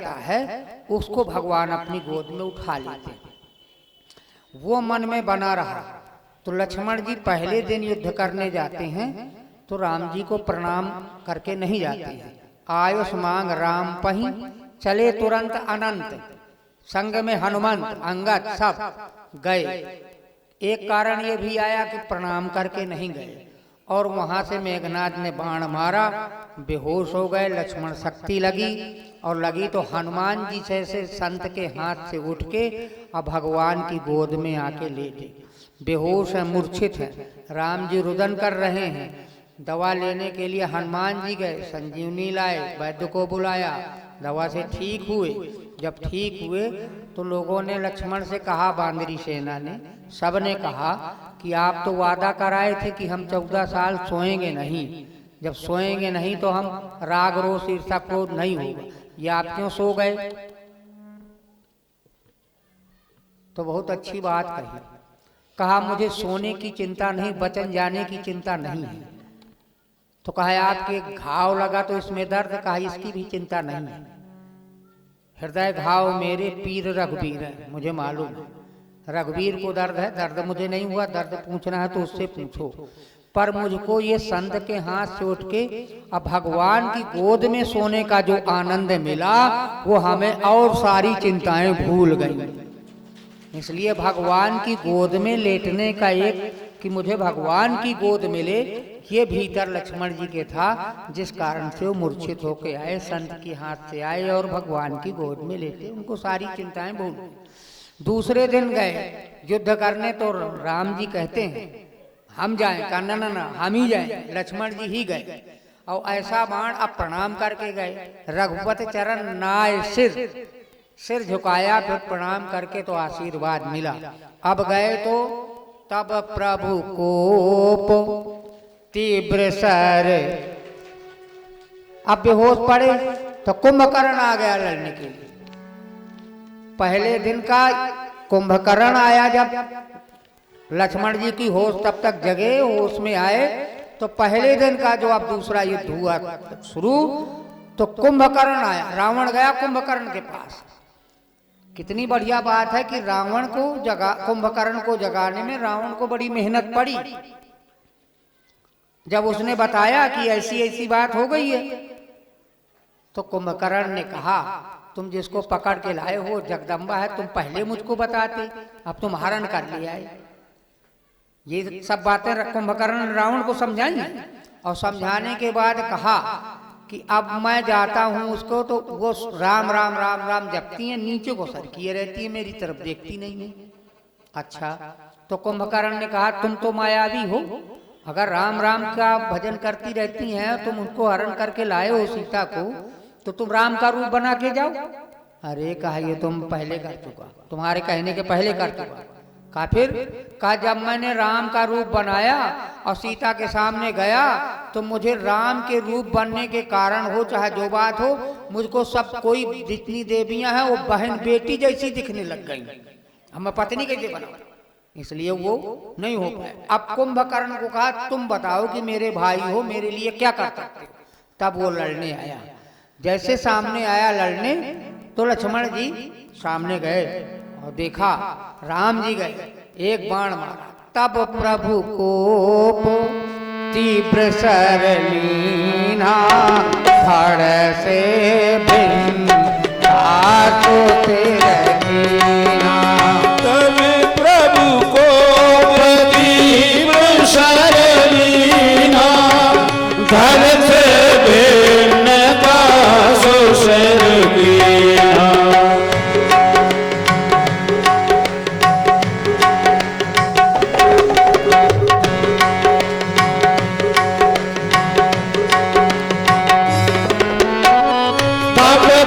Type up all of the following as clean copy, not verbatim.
रहता है उसको भगवान अपनी गोद में उठा लेते हैं। वो मन में बना रहा। तो लक्ष्मण जी पहले दिन युद्ध करने जाते हैं तो राम जी को प्रणाम करके नहीं जाते हैं। आयुष मांग राम पही चले तुरंत अनंत, संग में हनुमंत अंगद सब गए। एक कारण ये भी आया कि प्रणाम करके नहीं गए और वहां से मेघनाद ने बाण मारा, बेहोश हो गए। लक्ष्मण शक्ति लगी और लगी तो हनुमान जी से संत के हाथ से उठ के अब भगवान की गोद में आके लेटे। बेहोश है, मूर्छित है। राम जी रुदन कर रहे हैं। दवा लेने के लिए हनुमान जी गए, संजीवनी लाए, वैद्य को बुलाया, दवा से ठीक हुए। जब ठीक हुए तो लोगों ने लक्ष्मण से कहा, बांदरी सेना ने सब ने कहा कि आप तो वादा कराए थे कि हम 14 साल सोएंगे नहीं, जब सोएंगे नहीं तो हम राग रोष ईर्ष्या क्रोध नहीं होगा, ये आप क्यों सो गए? तो बहुत अच्छी बात कही। कहा मुझे सोने की चिंता नहीं, वचन जाने की चिंता नहीं है। तो कहा आपके घाव लगा तो इसमें दर्द, कहा इसकी भी चिंता नहीं है। हृदय घाव मेरे पीर रघुवीर है, मुझे मालूम है रघुवीर को दर्द है, दर्द मुझे नहीं हुआ। दर्द पूछना है तो उससे पूछो, पर मुझको ये संत के हाथ से उठ के अब भगवान की गोद में सोने का जो आनंद मिला वो हमें और सारी चिंताएं भूल गई। इसलिए भगवान की गोद में लेटने का एक कि मुझे भगवान की गोद मिले, ये भीतर लक्ष्मण जी के था, जिस कारण से वो मूर्छित होके आए, संत के हाथ से आए और भगवान की गोद में लेटे। उनको सारी चिंताएं भूल। दूसरे दिन गए युद्ध करने तो राम जी कहते हैं हम जाएं, कहा ना ना ना हम ही जाएं। लक्ष्मण जी ही गए और ऐसा बाण अब प्रणाम करके गए। रघुपति चरण नाय सिर झुकाया, फिर प्रणाम करके तो आशीर्वाद मिला। अब गए तो तब प्रभु कोप तीव्र सर, अब बेहोश पड़े तो कुंभकर्ण आ गया लड़ने के लिए। पहले दिन का कुंभकर्ण आया, जब लक्ष्मण जी की होश तब तक जगे, होश में आए तो पहले दिन का जो अब दूसरा युद्ध हुआ शुरू, तो कुंभकर्ण आया। रावण गया कुंभकर्ण के पास। कितनी बढ़िया बात है कि रावण को कुंभकर्ण को जगाने में रावण को बड़ी मेहनत पड़ी। जब उसने बताया कि ऐसी ऐसी बात हो गई है तो कुंभकर्ण ने कहा तुम जिसको पकड़ के लाए हो जगदम्बा है, तुम पहले मुझको बताते, अब तुम हरण कर ले आए। ये सब बातें कुंभकर्ण रावण को समझाई और समझाने के बाद कहा कि अब मैं जाता हूं उसको, तो वो राम राम राम राम जपती है, नीचे को सर किए रहती है, मेरी तरफ देखती नहीं। अच्छा, तो कुंभकर्ण ने कहा तुम तो मायावी हो, अगर राम राम का भजन करती रहती हैं, तुम उनको हरण करके लाए हो सीता को, तो तुम राम का रूप बना के जाओ। अरे कहा ये तुम पहले कर चुका, तुम्हारे कहने के पहले कर चुका। कहा फिर? कहा जब मैंने राम का रूप बनाया और सीता के सामने गया तो मुझे राम के रूप बनने के कारण हो चाहे जो बात हो, मुझको सब कोई जितनी देवियां हैं वो बहन बेटी जैसी दिखने लग गई। हम पत्नी कैसे बनाओ, इसलिए वो नहीं हो पाए। अब कुंभकर्ण को कहा तुम बताओ कि मेरे भाई हो, मेरे लिए क्या कर सकते हो। तब वो लड़ने आया। जैसे सामने आया लड़ने तो लक्ष्मण जी सामने गए और देखा राम जी गए, एक बाण मारा, तब प्रभु कोप तीव्र सरलीना धड़ से भिन्न तब प्रभु कोप तीव्र सरलीना धड़ से भिन्न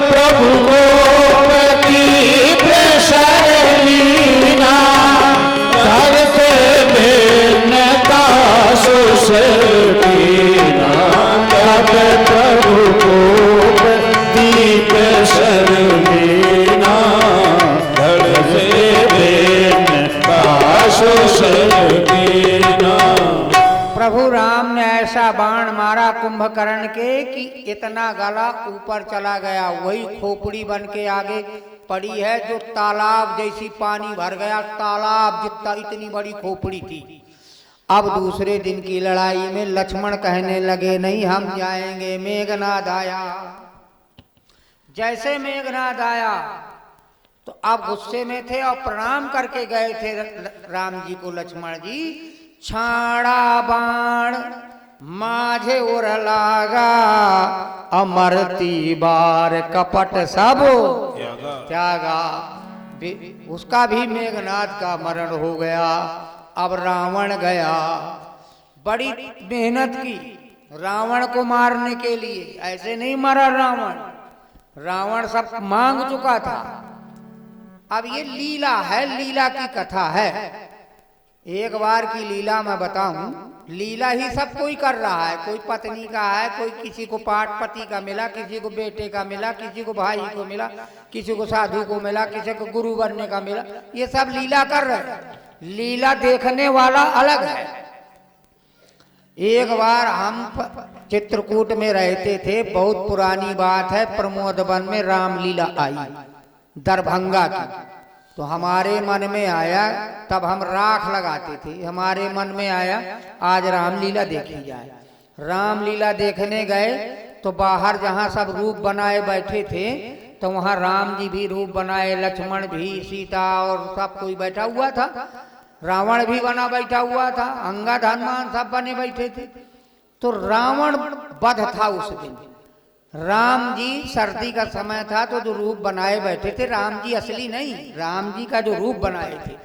प्रभु ऐसा बाण मारा कुंभकर्ण के कि इतना गला ऊपर चला गया, वही खोपड़ी बन के आगे पड़ी है जो तालाब जैसी पानी भर गया, तालाब जितना इतनी बड़ी खोपड़ी थी। अब दूसरे दिन की लड़ाई में लक्ष्मण कहने लगे नहीं हम जाएंगे, मेघनाद आया। जैसे मेघनाद आया तो अब गुस्से में थे और प्रणाम करके गए थे राम जी को लक्ष्मण जी। छाड़ा बाण माझे उर लागा, अमरती बार कपट सब त्यागा। उसका भी मेघनाद का मरण हो गया। अब रावण गया, बड़ी मेहनत की रावण को मारने के लिए, ऐसे नहीं मरा रावण, रावण सब मांग चुका था। अब ये लीला है, लीला की कथा है। एक बार की लीला मैं बताऊं, लीला ही सब कोई कर रहा है, कोई पत्नी का है, कोई किसी को पाट पति का मिला, किसी को बेटे का मिला, किसी को भाई को मिला, किसी को साधु को मिला, किसी को गुरु बनने का मिला, ये सब लीला कर रहे हैं। लीला देखने वाला अलग है। एक बार हम चित्रकूट में रहते थे, बहुत पुरानी बात है, प्रमोद वन में रामलीला आई दरभंगा की। तो हमारे मन में आया, तब हम राख लगाते थे, हमारे मन में आया आज रामलीला देखी जाए। रामलीला देखने गए तो बाहर जहाँ सब रूप बनाए बैठे थे तो वहाँ राम जी भी रूप बनाए, लक्ष्मण भी, सीता और सब कोई बैठा हुआ था, रावण भी बना बैठा हुआ था, अंगद हनुमान सब बने बैठे थे। तो रावण वध था उस दिन। राम जी सर्दी का समय था तो जो रूप बनाए बैठे थे, राम जी असली नहीं, राम जी का जो रूप बनाए थे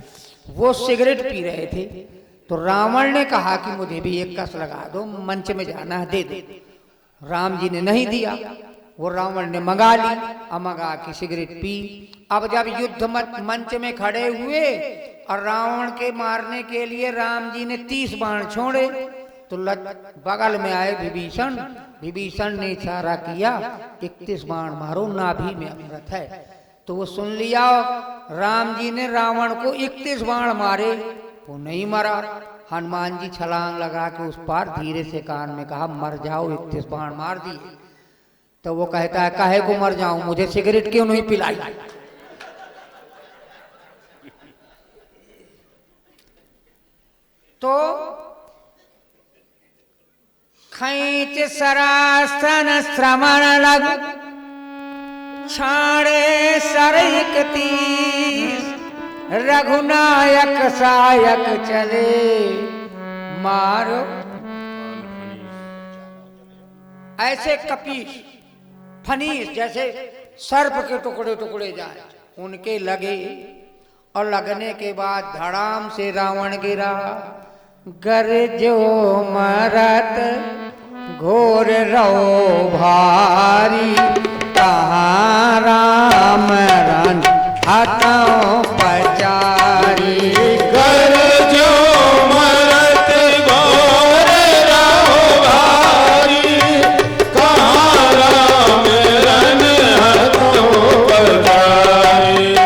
वो सिगरेट पी रहे थे। तो रावण ने कहा कि मुझे भी एक कस लगा दो, मंच में जाना है, दे दो। राम जी ने नहीं दिया, वो रावण ने मंगा ली, और मंगा के सिगरेट पी। अब जब युद्ध मंच में खड़े हुए और रावण के मारने के लिए राम जी ने 30 बाण छोड़े तो बगल में आए विभीषण। विभीषण ने इशारा किया 31 बाण मारो, नाभि में अमृत है। तो वो सुन लिया, राम जी ने रावण को 31 बाण मारे, वो नहीं मरा। हनुमान जी छलांग लगा के उस पार धीरे से कान में कहा मर जाओ, 31 बाण मार दिए। तो वो कहता है काहे को मर जाऊं, मुझे सिगरेट क्यों नहीं पिलाई। तो खैच सरासन श्रमण लग, छाड़े सरक तीस, रघुनायक सायक चले मारो। ऐसे कपीश फनीस जैसे सर्प के टुकड़े टुकड़े जाए उनके लगे, और लगने के बाद धड़ाम से रावण गिरा। गरजो मरत घोर रो भारी, कहाँ राम रन हतों पचारी। गरजो मरत घोर रो भारी, कहाँ राम रन हतों पचारी।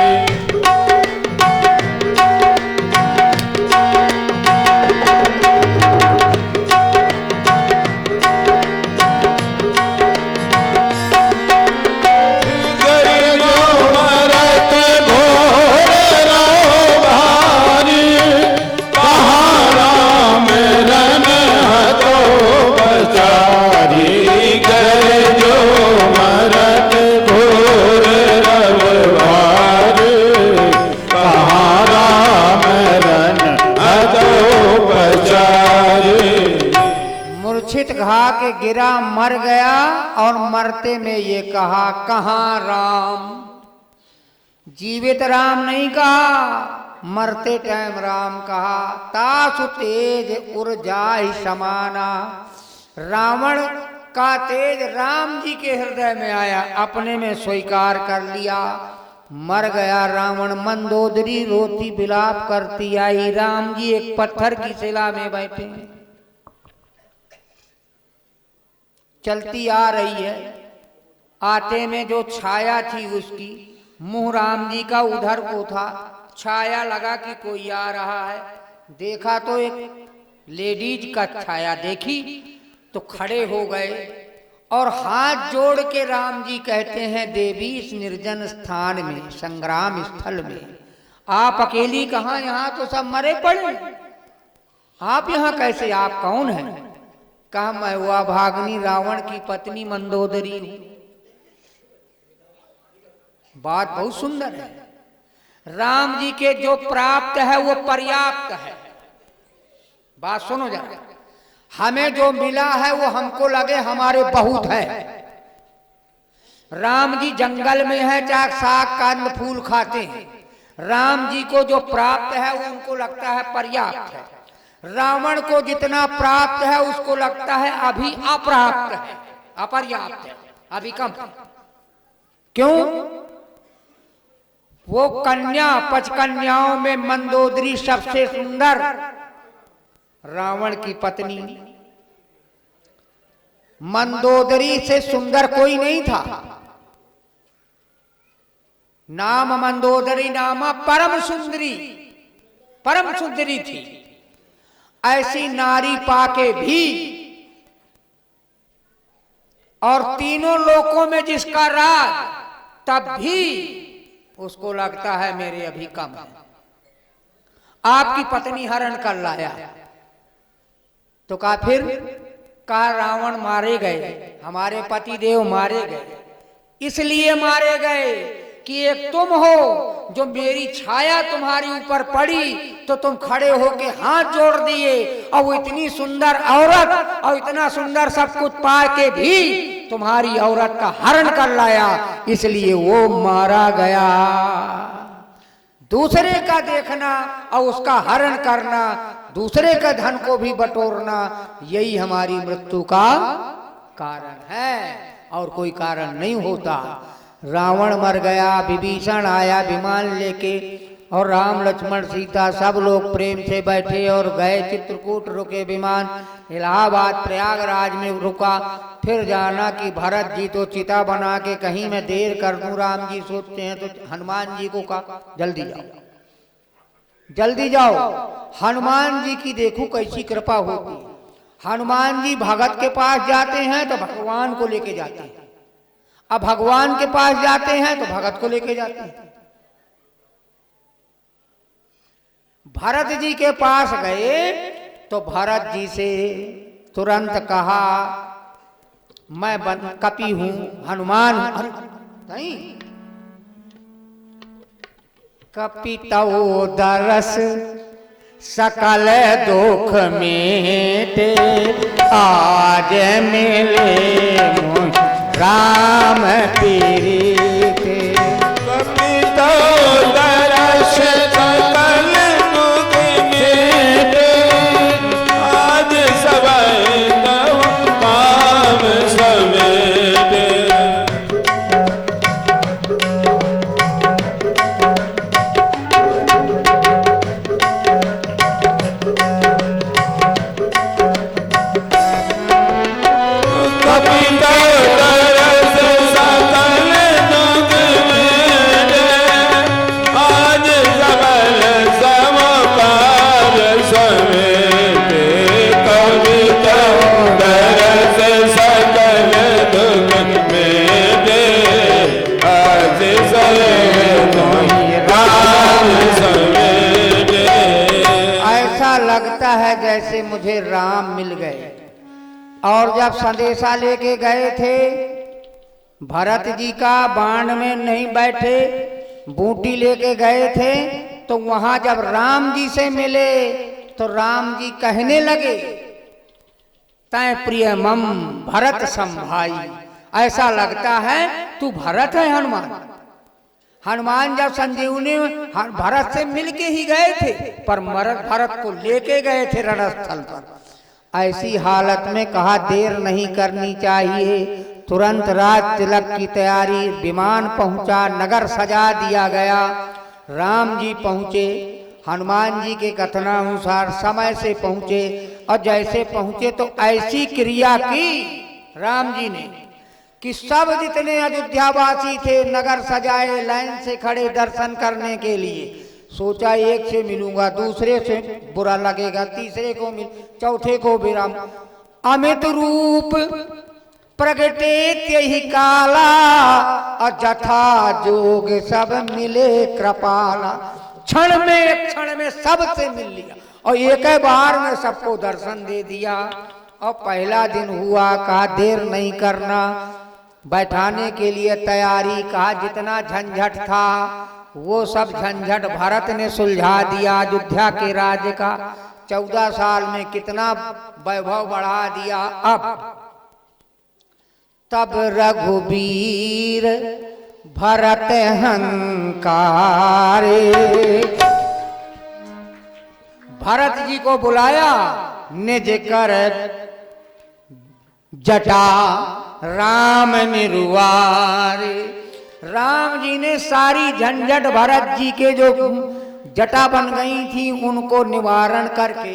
घा के गिरा, मर गया, और मरते में ये कहा कहाँ राम। जीवित राम नहीं कहा, मरते टाइम राम कहा। तासु तेज उर जाहि समाना, रावण का तेज राम जी के हृदय में आया, अपने में स्वीकार कर लिया। मर गया रावण। मंदोदरी रोती विलाप करती आई, राम जी एक पत्थर की शिला में बैठे, चलती आ रही है। आते में जो छाया थी उसकी, मुंह राम जी का उधर को था, छाया लगा कि कोई आ रहा है। देखा तो एक लेडीज का छाया देखी, तो खड़े हो गए और हाथ जोड़ के राम जी कहते हैं, देवी इस निर्जन स्थान में, संग्राम स्थल में आप अकेली कहाँ, यहाँ तो सब मरे पड़े, आप यहाँ कैसे, आप कौन हैं? कहा मैं हुआ भागनी रावण की पत्नी मंदोदरी हूं। बात बहुत सुंदर है। राम जी के जो प्राप्त है वो पर्याप्त है। बात सुनो जरा, हमें जो मिला है वो हमको लगे हमारे बहुत है। राम जी जंगल में है, चाहे साग कंद फूल खाते हैं, राम जी को जो प्राप्त है वो उनको लगता है पर्याप्त है। रावण को जितना प्राप्त है उसको लगता है अभी अप्राप्त है, अपर्याप्त है, अभी कम। क्यों? वो कन्या, 5 कन्याओं में मंदोदरी सबसे सुंदर, रावण की पत्नी। मंदोदरी से सुंदर कोई नहीं था। नाम मंदोदरी नामा परम सुंदरी, परम सुंदरी थी। ऐसी नारी पाके भी और तीनों लोकों में जिसका राज, तब भी उसको लगता है मेरे अभी कम है। आपकी पत्नी हरण कर लाया तो कहा, फिर कहा रावण मारे गए, हमारे पति देव मारे गए, इसलिए मारे गए कि एक तुम हो जो मेरी छाया तुम्हारी ऊपर पड़ी तो तुम खड़े होके हाथ जोड़ दिए, और वो इतनी सुंदर औरत और इतना सुंदर सब कुछ पा के भी तुम्हारी औरत का हरण कर लाया, इसलिए वो मारा गया। दूसरे का देखना और उसका हरण करना, दूसरे का धन को भी बटोरना, यही हमारी मृत्यु का कारण है और कोई कारण नहीं होता। रावण मर गया, विभीषण आया विमान लेके, और राम लक्ष्मण सीता सब लोग प्रेम से बैठे और गए। चित्रकूट रुके विमान, इलाहाबाद प्रयागराज में रुका। फिर जाना कि भरत जी तो चिता बना के कहीं मैं देर कर दूं, राम जी सोचते हैं, तो हनुमान जी को कहा जल्दी जाओ, जल्दी जाओ। हनुमान जी की देखो कैसी कृपा होती है। हनुमान जी भगत के पास जाते हैं तो भगवान को लेके जाते हैं, अब भगवान के पास जाते हैं तो भगत को लेके जाते हैं। भरत जी के पास गए तो भरत जी से तुरंत कहा, मैं कपि हूं, हनुमान नहीं, कपितौ दरस सकल दुख मेटे, आज मिले राम पीरीते। कपितौ दरस सकल दुख मेटे, आज सबइ तव पाव समेटे। लगता है जैसे मुझे राम मिल गए। और जब संदेशा लेके गए थे, भरत जी का बाण में नहीं बैठे, बूटी लेके गए थे, तो वहां जब राम जी से मिले तो राम जी कहने लगे, तै प्रिय मम भरत संभाई। ऐसा लगता है तू भरत है हनुमान। हनुमान जब संजीवनी भरत से मिलके ही गए थे, पर भरत को लेके गए थे रणस्थल पर। ऐसी हालत में कहा देर नहीं करनी चाहिए, तुरंत राज तिलक की तैयारी, विमान पहुंचा, नगर सजा दिया गया। राम जी पहुंचे, हनुमान जी के कथनानुसार समय से पहुंचे, और जैसे पहुंचे तो ऐसी क्रिया की राम जी ने कि सब जितने अयोध्यावासी थे नगर सजाए, लाइन से खड़े दर्शन करने के लिए। सोचा एक से मिलूंगा, दूसरे से बुरा लगेगा, तीसरे को मिल, चौथे को विराम। अमित रूप प्रगटे त्यहि काला, अजथा जोग सब मिले कृपाला। क्षण में सबसे मिल लिया और एक बार में सबको दर्शन दे दिया। और पहला दिन हुआ, कहा देर नहीं करना, बैठाने के लिए तैयारी, कहा जितना झंझट था वो सब झंझट भरत ने सुलझा दिया। अयोध्या के राज्य का 14 साल में कितना वैभव बढ़ा दिया। अब तब रघुवीर भरत हंकारे, भरत जी को बुलाया, निज कर जटा राम निरुवारे। राम जी ने सारी झंझट भरत जी के जो जटा बन गई थी उनको निवारण करके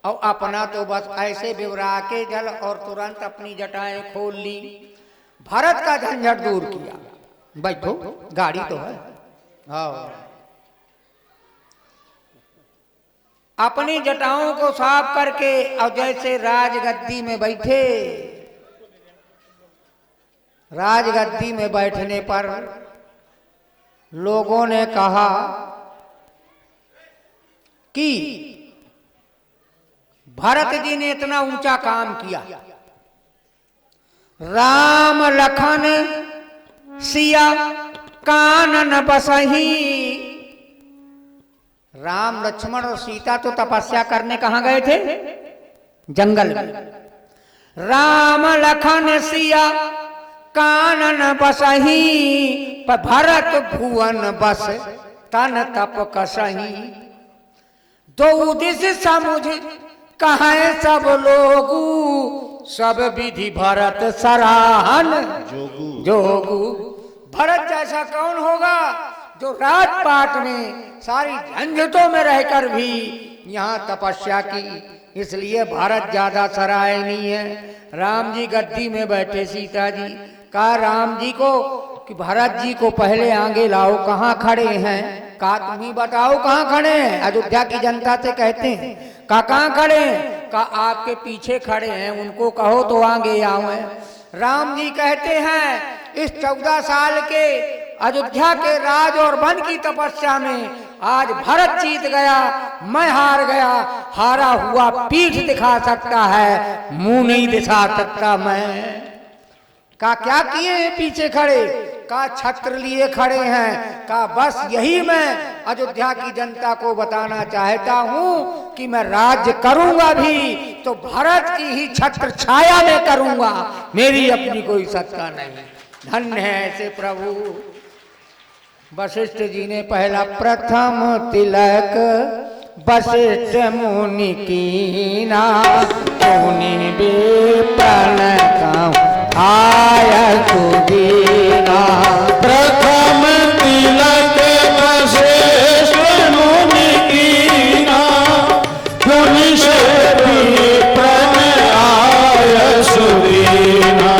और अपना तो बस ऐसे बिवरा के जल और तुरंत अपनी जटाएं खोल ली। भरत का झंझट दूर किया। बैठो, गाड़ी तो है। हाँ, अपनी जटाओं को साफ करके और जैसे राजगद्दी में बैठे। राजगद्दी में बैठने पर लोगों ने कहा कि भरत जी ने इतना ऊंचा काम किया, राम लखन सिया कानन बसही। राम लक्ष्मण और सीता तो तपस्या करने कहां गए थे? जंगल में। राम लखन सिया कानन बसही, पर भरत भुवन बस तन तप कसही। दो दिस समुझ कहे सब लोगू, सब विधि भरत सराहन जोगू। भरत जैसा कौन होगा जो राजपाट में सारी झंझटों में रहकर भी यहाँ तपस्या की। इसलिए भरत ज्यादा सराहनीय है। राम जी गद्दी में बैठे, सीता जी कहा राम जी को कि भरत जी को पहले आगे लाओ, कहाँ खड़े हैं? कहा तुम ही बताओ कहाँ खड़े हैं। अयोध्या की जनता से कहते हैं, कहा कहाँ खड़े हैं? कहा आपके पीछे खड़े हैं, उनको कहो तो आगे आओ। राम जी कहते हैं इस 14 साल के अयोध्या के राज और वन की तपस्या में आज भरत जीत गया, मैं हार गया। हारा हुआ पीठ दिखा सकता है, मुंह नहीं दिखा सकता मैं। का क्या किए हैं पीछे खड़े? का छत्र लिए खड़े हैं। का बस यही मैं अयोध्या की जनता को बताना चाहता हूं कि मैं राज्य करूंगा भी तो भरत की ही छत्र छाया में करूंगा, मेरी अपनी कोई सत्ता नहीं। धन्य है ऐसे प्रभु। वशिष्ठ जी ने पहला प्रथम तिलक वशिष्ठ मुनि कीना, मुनि विप्रन आया सुदीना। प्रथम तिलक वशिष्ठ मुनि कीना, मुनि से विप्रन आया सुदीना।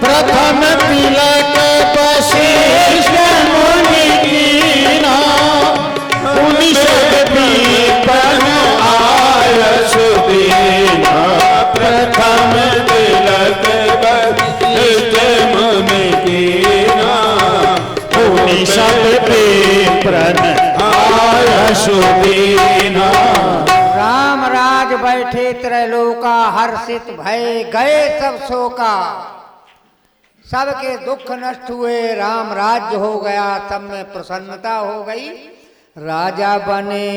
प्रथम तिलक वशिष्ठ मुनि कीना, मुनि से विप्रन आया सुदीना। प्रथम तिलक वशिष्ठ मुनि कीना, मुनि से विप्रन आया सुदीना। राम राज बैठे त्रैलोका, हर्षित भय गए सब शोका। सबके दुख नष्ट हुए, राम राज्य हो गया, सब में प्रसन्नता हो गई। राजा बने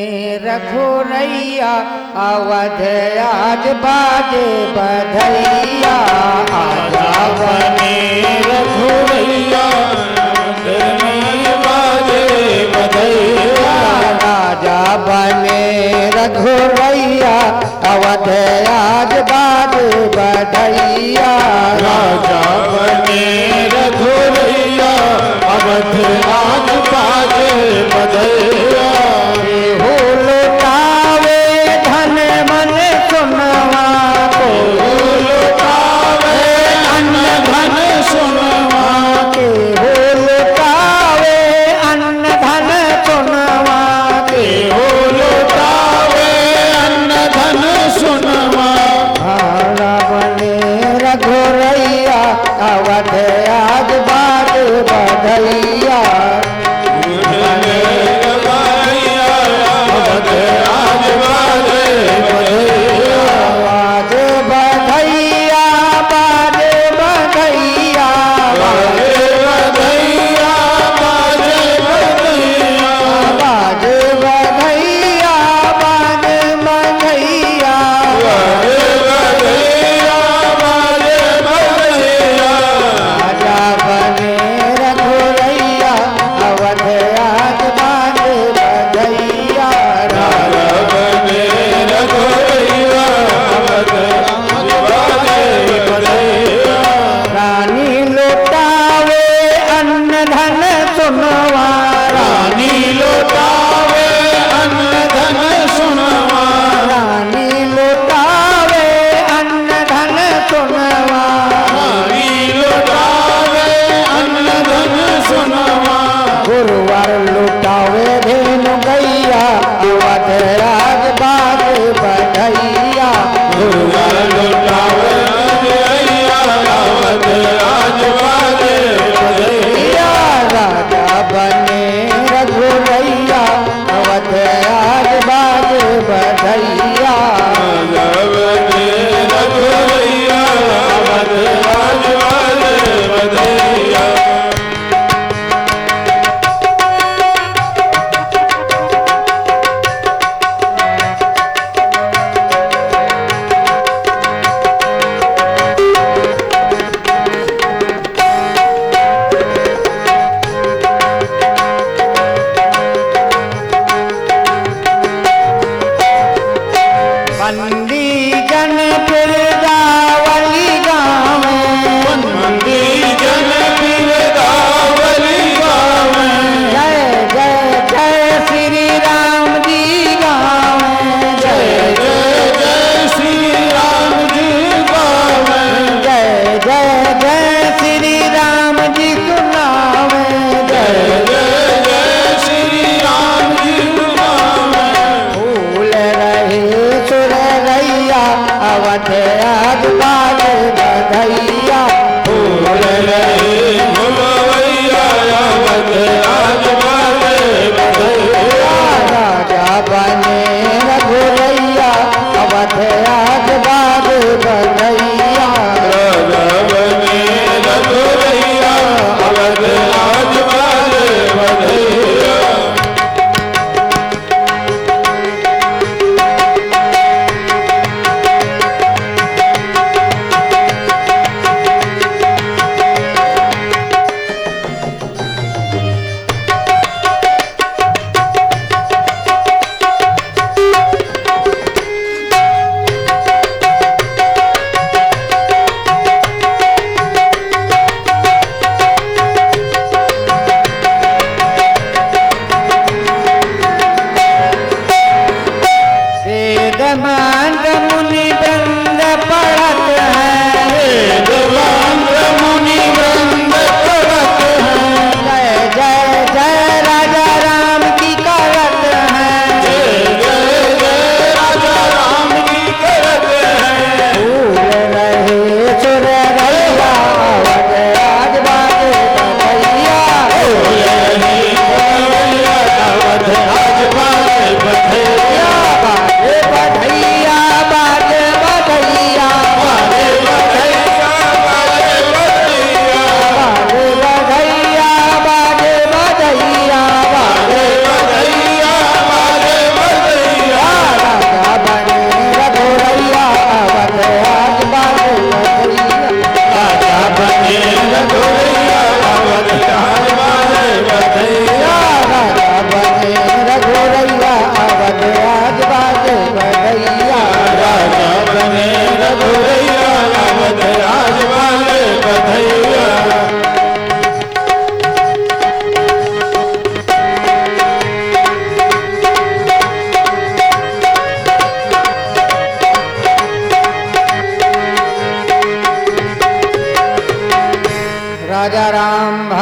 रघुरैया, अवध आज बाजे बधैया। राजा बने रघुरैया, बाजे बधैया। राजा बने रघुरैया, अवध आज बाजे बधैया। राजा बने रघुरैया, अवध आज बाजे बधैया। हो लुटावे धन मन सुनवा को, लुटावे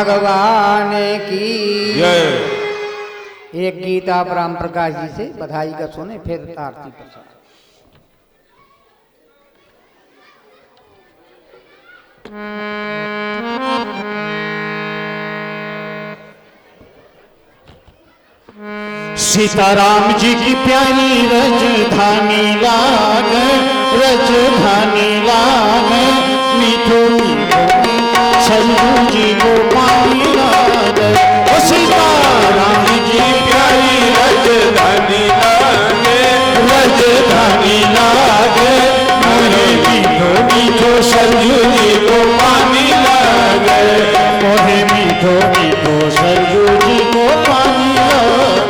भगवान की। जय। एक गीत आप राम प्रकाश जी से बधाई का सुने, फिर आरती प्रसाद। सीताराम जी की प्यारी रजधानी लागे, रजधानी लागे, मीठो मीठो सरयू जी को पानी लागे। ओ सीताराम जी की प्यारी राजधानी लागे, रजधानी लागे, मोहे मीठो मीठो सरयू जी को पानी लागे, मोहे मीठो मीठो सरयू जी को पानी लागे।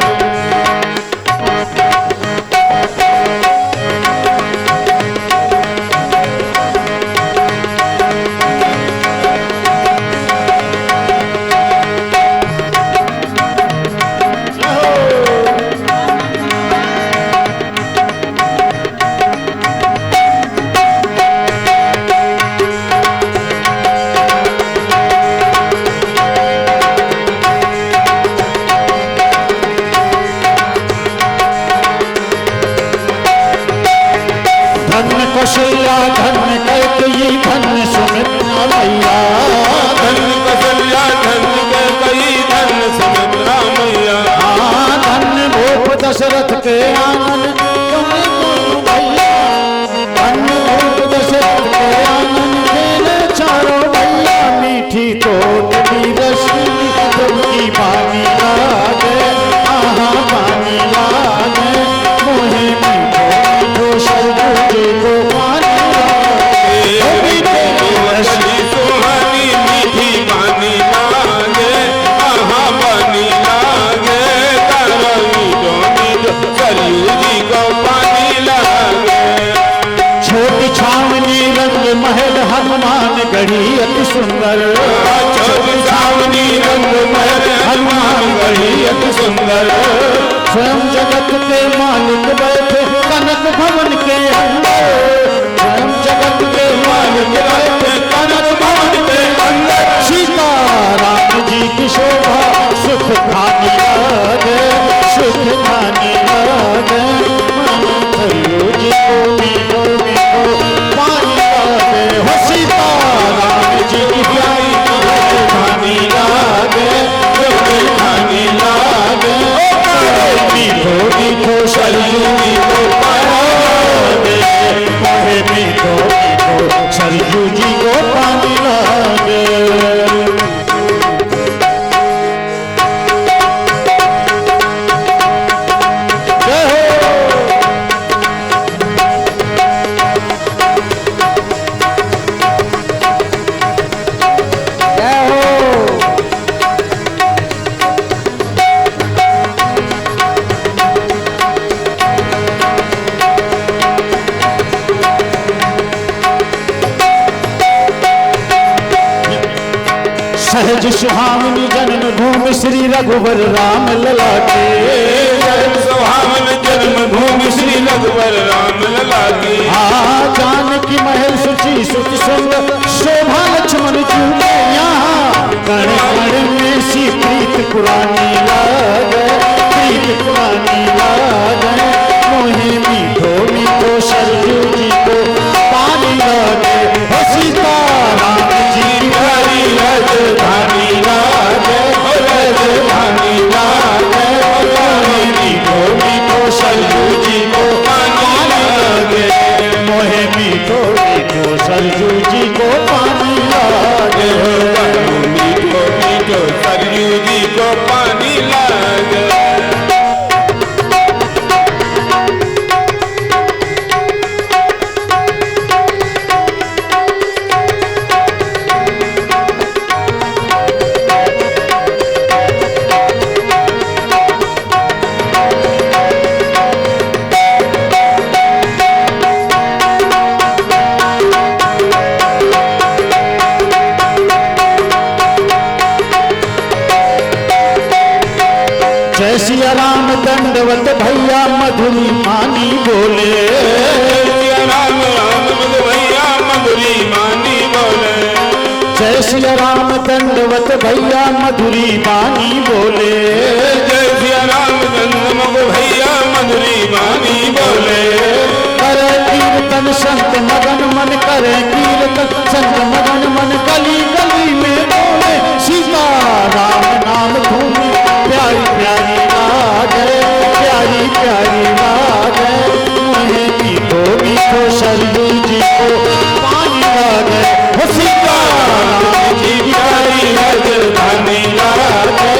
कौशल्या धन कैकेयी धन सुमित्रा मैया, धन कौशल्या धन कैकेयी धन सुमित्रा मैया। धन भूप दशरथ के आंगन तुम दोनों भैया, धन भूप दशरथ के आंगन मेरे चारों भैया। मीठी तोत की रश्मि तुमकी पानी लागे, आहा पानी लागे, मोहे मीठो मीठो सरयू जी को पानी सुहानी मीठी पानी लागे, आहा पानी लागे, तारा मीठो मीठो सरयू जी को पानी लागे। छोटी छावनी रंग महल हनुमान गढ़ी अति सुंदर, छोटी छावनी रंग महल हनुमान गढ़ी अति सुंदर। स्वयं जगत के मालिक बैठे कनक भवन के अंदर, स्वयं जगत के मालिक बैठे कनक भवन के अंदर। सीताराम जी की शोभा सुख खानी लागे, सुख खानी लागे, सरयू जी को मीठो मीठो पानी लागे। हो सीताराम जी की प्यारी रजधानी लागे, रजधानी लागे, मीठो मीठो सरयू जी को पानी लागे, मोहे मीठो मीठो सरयू जी को पानी लागे। सहज सुहावनी जन्म भूमि श्री रघुवर राम लला के, सुहावन जन्म भूमि श्री रघुवर राम लला की। जानकी महल सुचि सुच सुंदर शोभा लक्ष्मण झूले यहाँ। कण कण में सी प्रीत पुरानी लागे, प्रीत पुरानी लागे, मोहे मीठो मीठो सरयू जी को पानी लागे। हो सीताराम जी प्यारी रजधानी लागे, रजधानी लागे, मोहे मीठो मीठो सरयू जी को पानी लागे, मोहे मीठो मीठो सरयू जी को पानी लागे, मीठो मीठो सरयू जी को पानी लागे। जय सिया राम दंडवत भैया मधुरी मानी बोले, राम राम भैया मधुरी मानी बोले। जय सिया राम दंडवत भैया मधुरी बानी बोले। जय सिया राम दंडवत भैया मधुरी बानी बोले। करे कीर्तन संत मगन मन करे कीर्तन संत मगन मन गली गली में बोले। सीता राम नाम धूम प्यारी प्यारी लागे प्यारी प्यारी लागे। मुझे मीठो सरयू जी को पानी लागे। सीता राम जी प्यारी राजधानी लागे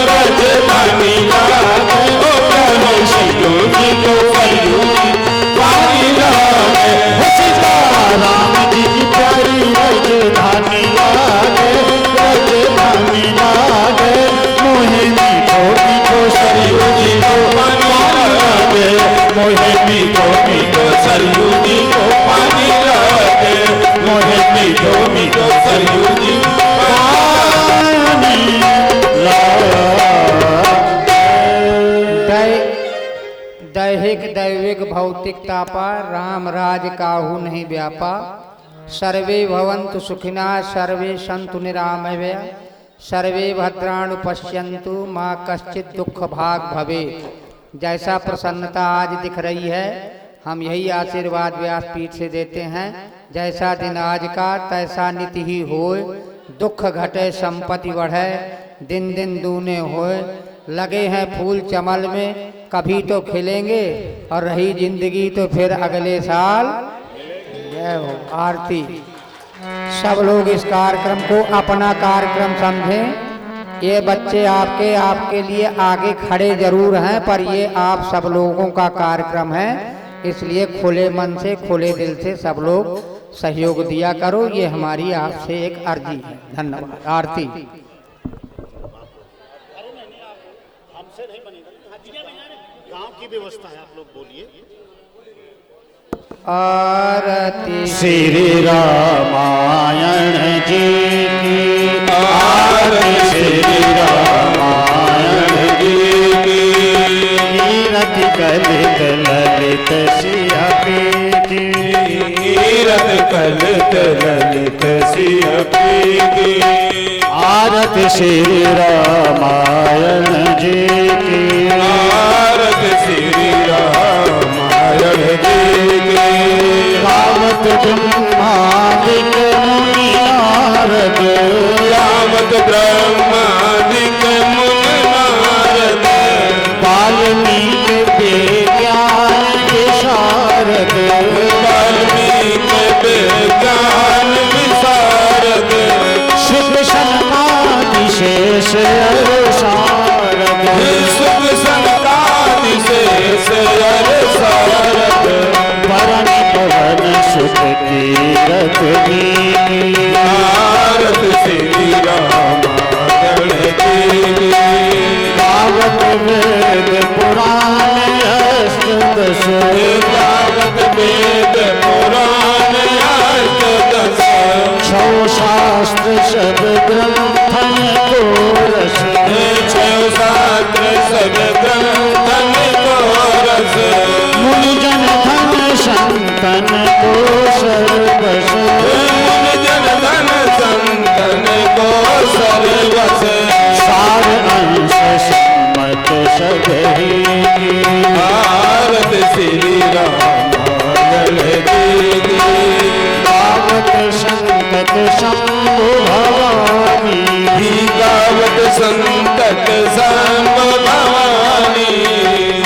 राजधानी लागे। ओ प्यारे सरयू जी को सरयू जी पानी लागे। सीता राम जी की प्यारी राजधानी लागे राजधानी लागे। मोहे मीठो सरयू जी को पानी लागे। मोहे मीठो सरयू जी को पानी लागे। मोहे मीठो सरयू जी पानी लागे। दैहिक दैविक भौतिक तापा राम राज काहू नहीं व्यापा। सर्वे भवन्तु सुखिना सर्वे सन्तु निरामया। सर्वे भद्राणु पश्यन्तु माँ कश्चित दुख भाग भवे। जैसा प्रसन्नता आज दिख रही है हम यही आशीर्वाद व्यासपीठ से देते हैं। जैसा दिन आज का तैसा नित ही होए। दुख घटे संपत्ति बढ़े दिन दिन दूने होए। लगे हैं फूल चमल में कभी तो खिलेंगे और रही जिंदगी तो फिर अगले साल। जय हो। आरती। सब लोग इस कार्यक्रम को अपना कार्यक्रम समझें। ये बच्चे आपके लिए आगे खड़े जरूर हैं पर ये आप सब लोगों का कार्यक्रम है। इसलिए खुले मन से खुले दिल से सब लोग सहयोग दिया करो। ये हमारी आपसे एक अर्जी है। धन्यवाद। आरती। हमसे नहीं बनेगा, गांव की व्यवस्था है, आप लोग बोलिए। आरती। श्री रामायण जी की आरती। श्री रामायण जी की कीरति कलित ललित सिया की। कीरत कलित ललित सिया की। आरती श्री रामायण जी की आरती श्री रामायण जी की। रावत ब्रह्मादिक मुनि नारद। रावत ब्रह्मादिक मुनि नारद। वाल्मीकि विज्ञान विशारद। वाल्मीकि विज्ञान विशारद। सुख सनकादि शेष सारद। सुख सनकादि शेष सारद। परम पवन सुख कीरत की। भारत श्री रामायण जी की। गावत वेद पुराण अष्टदश। गावत वेद पुराण अष्टदश। छौ शास्त्र सब ग्रंथन को रस। छौ शास्त्र सब ग्रंथन को रस। मुनिजन धन संतन को सर्वस। मुनिजन धन संतन को सर्वस। सार अंश सम्मत सभी। भारत श्री रामायण जी की। गावत संकट शंभु भवानी। गावत संतत संभ भवानी।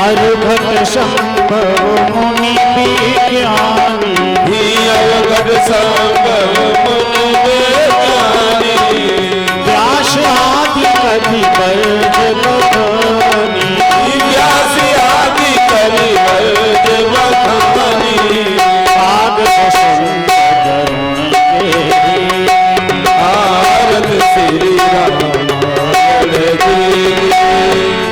अरघट संभव मुनि विज्ञानी। अवघट संभव मुनि विज्ञानी। व्यास आदि कवि वर्ज बखानी। व्यास आदि कवि वर्ज बखानी। कागज संत करुण के। भारत श्री रामायण जी की।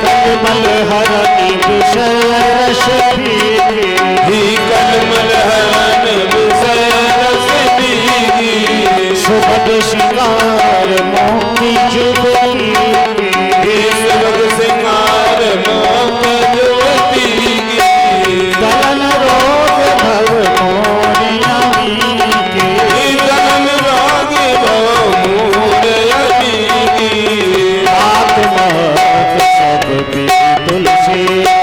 कलमल हरनि विषय रस पीगी। कलमल हरण विषय रस पीगी। सुभग श्रृंगार मोती जुगती। सुभग श्रृंगार मोती जुगती। दलन रोग भव मोर नमी के। दलन रोग भव मोर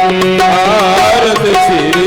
आरत श्री